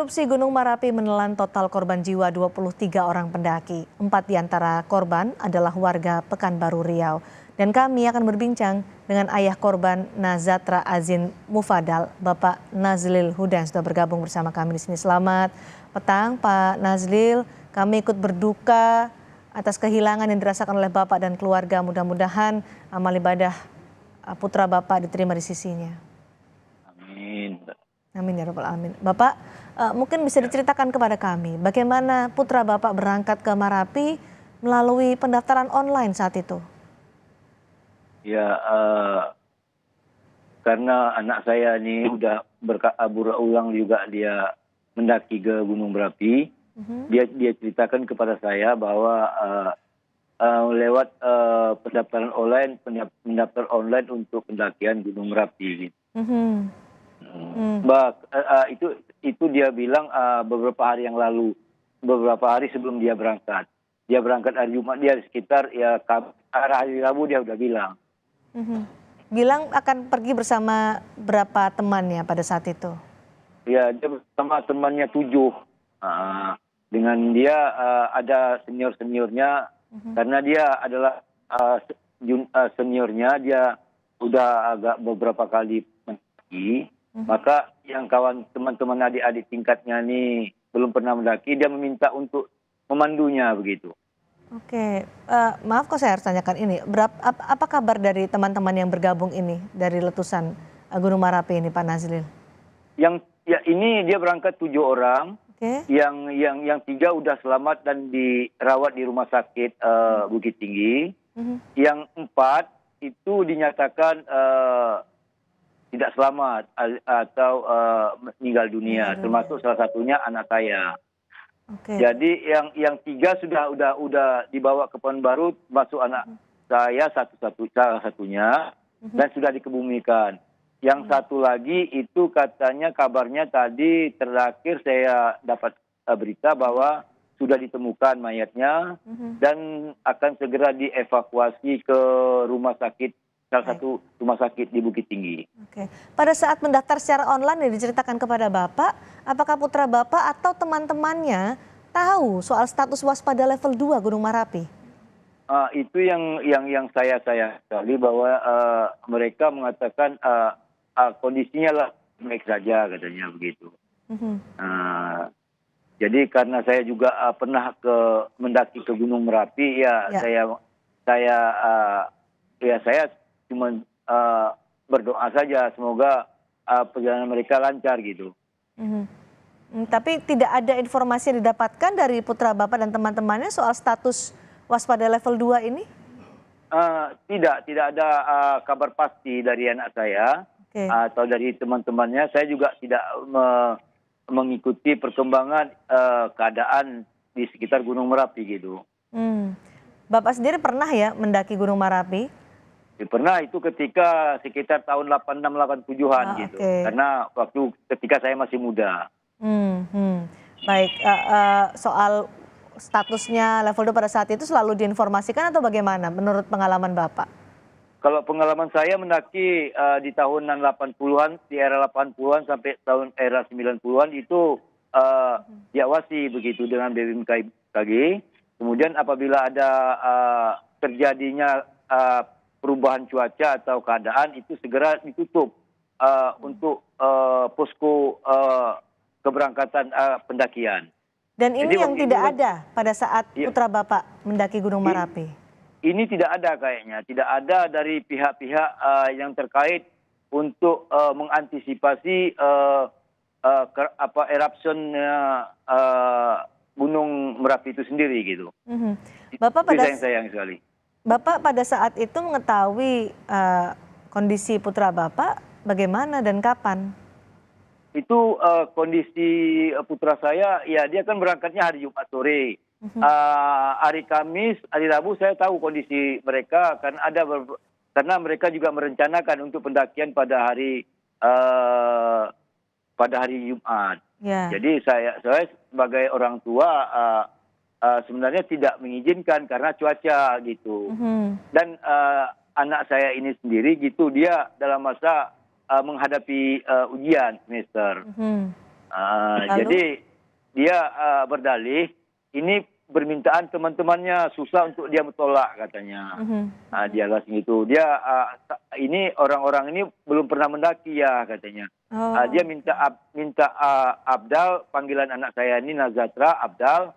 Erupsi Gunung Merapi menelan total korban jiwa 23 orang pendaki. 4 diantara korban adalah warga Pekanbaru Riau. Dan kami akan berbincang dengan ayah korban Nazatra Azin Mufadal, Bapak Nazlil Huda yang sudah bergabung bersama kami di sini. Selamat petang Pak Nazlil, kami ikut berduka atas kehilangan yang dirasakan oleh Bapak dan keluarga. Mudah-mudahan amal ibadah putra Bapak diterima di sisinya. Amin. Amin ya rabbal alamin. Bapak, mungkin bisa diceritakan kepada kami bagaimana putra Bapak berangkat ke Merapi melalui pendaftaran online saat itu? Ya, karena anak saya ini udah berulang juga dia mendaki ke Gunung Merapi. Dia ceritakan kepada saya bahwa lewat pendaftaran mendaftar online untuk pendakian Gunung Merapi. Gitu. Itu dia bilang beberapa hari yang lalu, beberapa hari sebelum dia berangkat. Dia berangkat hari Jumat, dia sekitar hari Rabu dia udah bilang. Bilang akan pergi bersama berapa temannya pada saat itu? Ya, dia bersama temannya 7. Dengan dia ada seniornya, karena dia adalah seniornya, dia udah agak beberapa kali mendaki. Maka yang teman-teman adik-adik tingkatnya ini belum pernah mendaki, dia meminta untuk memandunya begitu. Oke, maaf kok saya harus tanyakan ini. Apa kabar dari teman-teman yang bergabung ini dari letusan Gunung Merapi ini, Pak Nazlil? Ini dia berangkat 7 orang. Okay. Yang 3 udah selamat dan dirawat di rumah sakit Bukit Tinggi. Yang 4 itu dinyatakan tidak selamat atau meninggal dunia, termasuk salah satunya anak saya. Okay. Jadi yang 3 udah dibawa ke Pekanbaru, masuk anak saya salah satunya dan sudah dikebumikan. Yang satu lagi itu katanya kabarnya tadi terakhir saya dapat berita bahwa sudah ditemukan mayatnya dan akan segera dievakuasi ke rumah sakit, salah satu rumah sakit di Bukit Tinggi. Oke. Pada saat mendaftar secara online yang diceritakan kepada Bapak, apakah putra Bapak atau teman-temannya tahu soal status waspada level 2 Gunung Merapi? Itu yang saya sekali bahwa mereka mengatakan kondisinya lah baik saja katanya begitu. Jadi karena saya juga pernah mendaki ke Gunung Merapi, saya cuma berdoa saja semoga perjalanan mereka lancar gitu. Tapi tidak ada informasi yang didapatkan dari putra Bapak dan teman-temannya soal status waspada level 2 ini? Tidak ada kabar pasti dari anak saya atau dari teman-temannya. Saya juga tidak mengikuti perkembangan keadaan di sekitar Gunung Merapi gitu. Bapak sendiri pernah ya mendaki Gunung Merapi? Pernah, itu ketika sekitar tahun 86-87an gitu. Okay. Karena waktu ketika saya masih muda. Baik, soal statusnya level 2 pada saat itu selalu diinformasikan atau bagaimana menurut pengalaman Bapak? Kalau pengalaman saya mendaki di tahun 80-an, di era 80-an sampai tahun era 90-an itu diawasi begitu dengan BMKG. Kemudian apabila ada terjadinya perubahan cuaca atau keadaan itu segera ditutup untuk posko keberangkatan pendakian. Dan ini jadi, yang tidak ada pada saat putra Bapak mendaki Gunung Merapi? Ini tidak ada kayaknya. Tidak ada dari pihak-pihak yang terkait untuk mengantisipasi eruption Gunung Merapi itu sendiri gitu. Bapak sayang sekali. Bapak pada saat itu mengetahui kondisi putra Bapak bagaimana dan kapan? Itu kondisi putra saya, ya dia kan berangkatnya hari Jumat sore. Hari Kamis, hari Rabu saya tahu kondisi mereka karena mereka juga merencanakan untuk pendakian pada hari Jumat. Jadi saya sebagai orang tua sebenarnya tidak mengizinkan karena cuaca gitu. Dan anak saya ini sendiri gitu, dia dalam masa menghadapi ujian semester. Lalu? Jadi dia berdalih ini permintaan teman-temannya susah untuk dia bertolak katanya. Dia alasan itu. Dia ini orang-orang ini belum pernah mendaki ya katanya. Oh. Dia minta Abdal, panggilan anak saya ini Nazatra Abdal.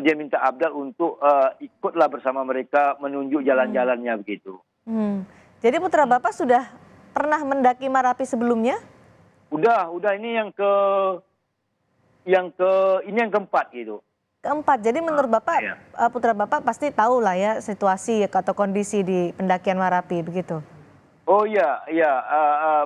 Dia minta Abdal untuk ikutlah bersama mereka menunjuk jalan-jalannya begitu. Jadi putra Bapak sudah pernah mendaki Marapi sebelumnya? Udah ini yang keempat gitu. Keempat, jadi menurut Bapak, Iya. putra Bapak pasti tahu lah ya situasi atau kondisi di pendakian Marapi, begitu? Oh iya,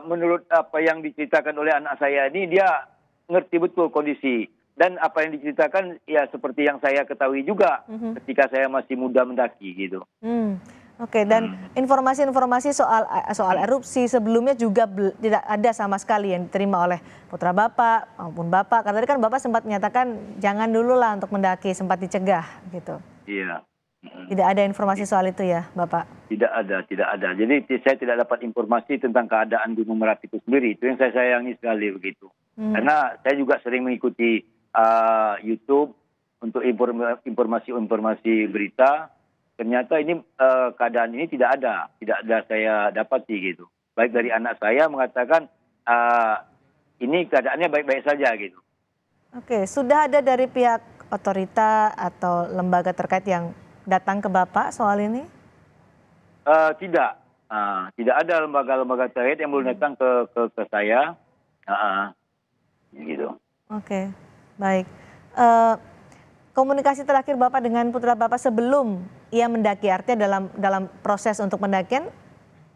menurut apa yang diceritakan oleh anak saya ini, dia ngerti betul kondisi. Dan apa yang diceritakan ya seperti yang saya ketahui juga ketika saya masih muda mendaki gitu. Oke, dan informasi-informasi soal erupsi sebelumnya juga tidak ada sama sekali yang diterima oleh putra Bapak maupun Bapak. Karena tadi kan Bapak sempat menyatakan jangan dulu lah untuk mendaki, sempat dicegah gitu. Iya. Tidak ada informasi soal itu ya, Bapak? Tidak ada. Jadi saya tidak dapat informasi tentang keadaan Gunung Merapi itu sendiri. Itu yang saya sayangi sekali begitu. Karena saya juga sering mengikuti YouTube untuk informasi berita. Ternyata ini keadaan ini tidak ada saya dapati gitu. Baik dari anak saya mengatakan ini keadaannya baik-baik saja gitu. Oke, sudah ada dari pihak otorita atau lembaga terkait yang datang ke Bapak soal ini? Tidak ada lembaga-lembaga terkait yang belum datang ke saya. Gitu. Oke, baik. Komunikasi terakhir Bapak dengan putra Bapak sebelum ia mendaki, artinya dalam proses untuk pendakian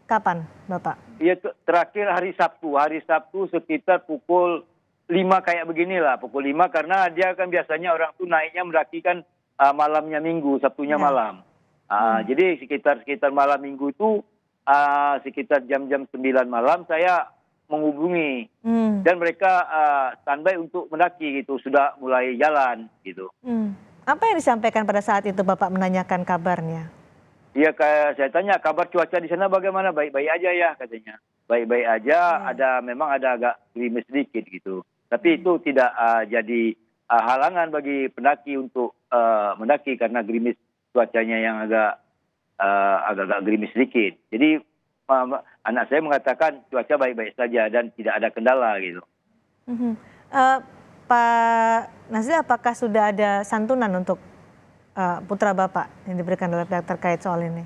kapan, Bapak? Iya, terakhir hari Sabtu sekitar pukul 5 kayak beginilah, pukul 5 karena dia kan biasanya orang tuh naiknya mendaki kan malamnya Minggu, Sabtunya malam. Jadi sekitar malam Minggu itu sekitar jam-jam 9 malam saya menghubungi dan mereka standby untuk mendaki gitu, sudah mulai jalan gitu. Apa yang disampaikan pada saat itu Bapak menanyakan kabarnya? Iya, kayak saya tanya kabar cuaca di sana bagaimana, baik-baik aja ya katanya. Baik-baik aja, memang ada agak gerimis sedikit gitu. Tapi itu tidak jadi halangan bagi pendaki untuk mendaki karena gerimis cuacanya yang agak gerimis sedikit. Jadi anak saya mengatakan cuaca baik-baik saja dan tidak ada kendala gitu. Pak Nazil, apakah sudah ada santunan untuk putra Bapak yang diberikan oleh pihak terkait soal ini?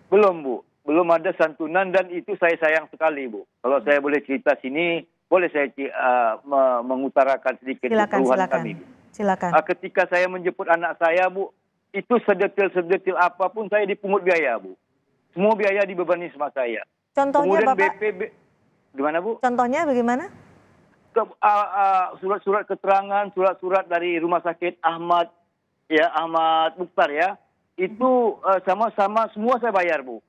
Belum, Bu. Belum ada santunan dan itu saya sayang sekali, Bu. Kalau saya boleh cerita sini, boleh saya mengutarakan sedikit keluhan kami, Bu. Silakan. Ketika saya menjemput anak saya, Bu, itu sedetil apapun saya dipungut biaya, Bu. Semua biaya dibebani sama saya. Contohnya kemudian Bapak? BPB, gimana Bu? Contohnya bagaimana? Surat-surat keterangan, surat-surat dari Rumah Sakit Ahmad Mukhtar ya, itu sama-sama semua saya bayar, Bu.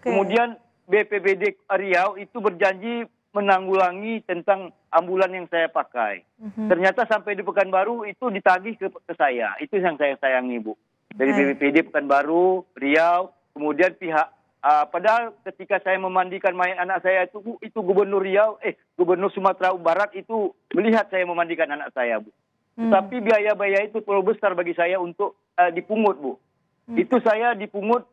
Kemudian BPBD Riau itu berjanji menanggulangi tentang ambulan yang saya pakai. Ternyata sampai di Pekanbaru itu ditagih ke saya. Itu yang saya sayangi, Bu. Dari BPBD Pekanbaru, Riau, kemudian pihak padahal ketika saya memandikan mayat anak saya itu Gubernur Gubernur Sumatera Barat itu melihat saya memandikan anak saya, Bu. Tapi biaya-biaya itu terlalu besar bagi saya untuk dipungut, Bu. Itu saya dipungut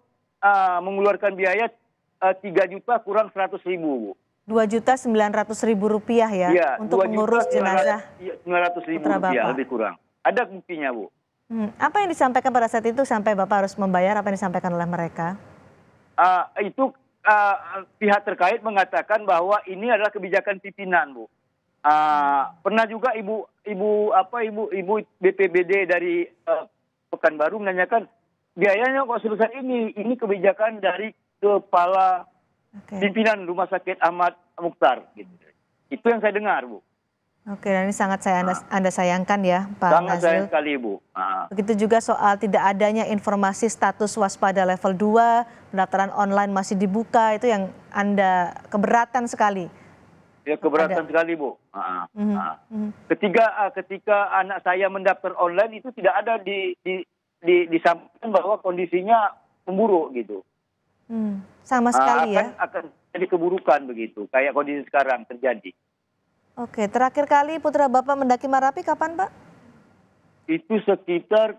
mengeluarkan biaya 3 juta kurang 100.000, Bu. 2.900.000 rupiah ya, untuk mengurus jenazah 900.000 rupiah lebih kurang. Ada buktinya, Bu. Apa yang disampaikan pada saat itu sampai Bapak harus membayar apa yang disampaikan oleh mereka? Itu pihak terkait mengatakan bahwa ini adalah kebijakan pimpinan, Bu. Pernah juga ibu BPBD dari Pekanbaru menanyakan biayanya kok sebesar ini kebijakan dari kepala pimpinan Rumah Sakit Ahmad Mukhtar. Gitu. Itu yang saya dengar, Bu. Oke, dan ini sangat Anda sayangkan ya, Pak Nazil. Sangat sayang sekali, Bu. Begitu juga soal tidak adanya informasi status waspada level 2, pendaftaran online masih dibuka, itu yang Anda keberatan sekali. Ya, keberatan sekali, Bu. Ketika anak saya mendaftar online itu tidak ada disampaikan bahwa kondisinya memburuk gitu. Sama sekali ya. Akan jadi keburukan begitu, kayak kondisi sekarang terjadi. Oke, terakhir kali putra Bapak mendaki Marapi kapan, Pak? Itu sekitar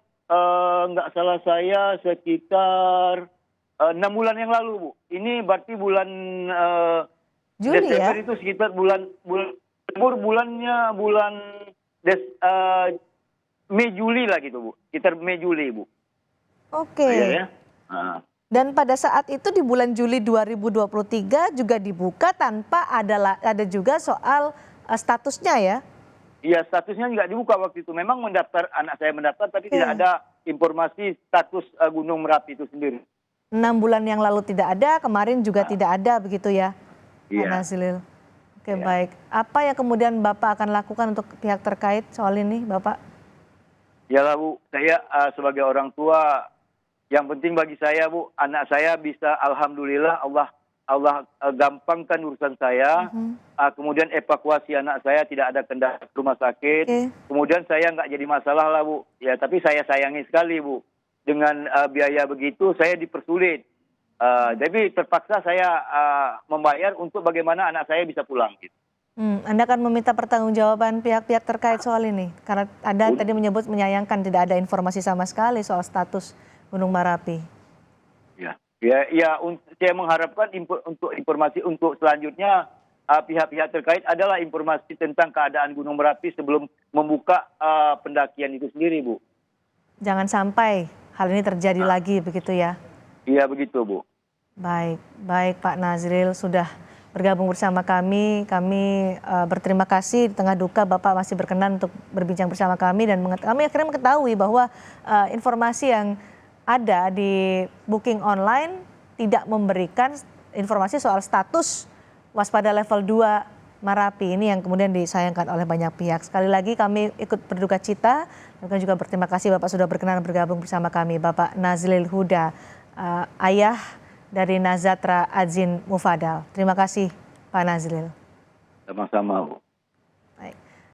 nggak salah saya sekitar 6 bulan yang lalu, Bu. Ini berarti bulan Juli Desember ya? itu sekitar bulan bulannya bulan Mei Juli lah gitu, Bu. Sekitar Mei Juli, Bu. Iya Oke. ya. Nah, Dan pada saat itu di bulan Juli 2023 juga dibuka tanpa ada juga soal statusnya ya? iya, statusnya nggak dibuka waktu itu. Memang anak saya mendaftar, tapi tidak Oke. ada informasi status Gunung Merapi itu sendiri. 6 bulan yang lalu tidak ada, kemarin juga tidak ada begitu ya, Pak Iya, Nazril. Oke, iya. baik. Apa yang kemudian Bapak akan lakukan untuk pihak terkait soal ini, Bapak? Ya lah, Bu, saya sebagai orang tua, yang penting bagi saya, Bu, anak saya bisa, alhamdulillah Allah gampangkan urusan saya. Kemudian evakuasi anak saya tidak ada kendala ke rumah sakit. Oke. Kemudian saya nggak jadi masalah lah, Bu. Ya, tapi saya sayangi sekali, Bu. Dengan biaya begitu saya dipersulit. Jadi terpaksa saya membayar untuk bagaimana anak saya bisa pulang. Gitu. Anda akan meminta pertanggungjawaban pihak-pihak terkait soal ini? Karena Anda tadi menyebut menyayangkan tidak ada informasi sama sekali soal status Gunung Merapi. Saya mengharapkan untuk informasi untuk selanjutnya pihak-pihak terkait adalah informasi tentang keadaan Gunung Merapi sebelum membuka pendakian itu sendiri, Bu. Jangan sampai hal ini terjadi lagi begitu ya? Iya begitu, Bu. Baik, baik Pak Nazril sudah bergabung bersama kami. Kami berterima kasih di tengah duka Bapak masih berkenan untuk berbincang bersama kami dan kami akhirnya mengetahui bahwa informasi yang ada di booking online tidak memberikan informasi soal status waspada level 2 Marapi ini yang kemudian disayangkan oleh banyak pihak. Sekali lagi kami ikut berduka cita dan kami juga berterima kasih Bapak sudah berkenan bergabung bersama kami. Bapak Nazril Huda, ayah dari Nazatra Azin Mufadal. Terima kasih Pak Nazril. Sama-sama, Bu.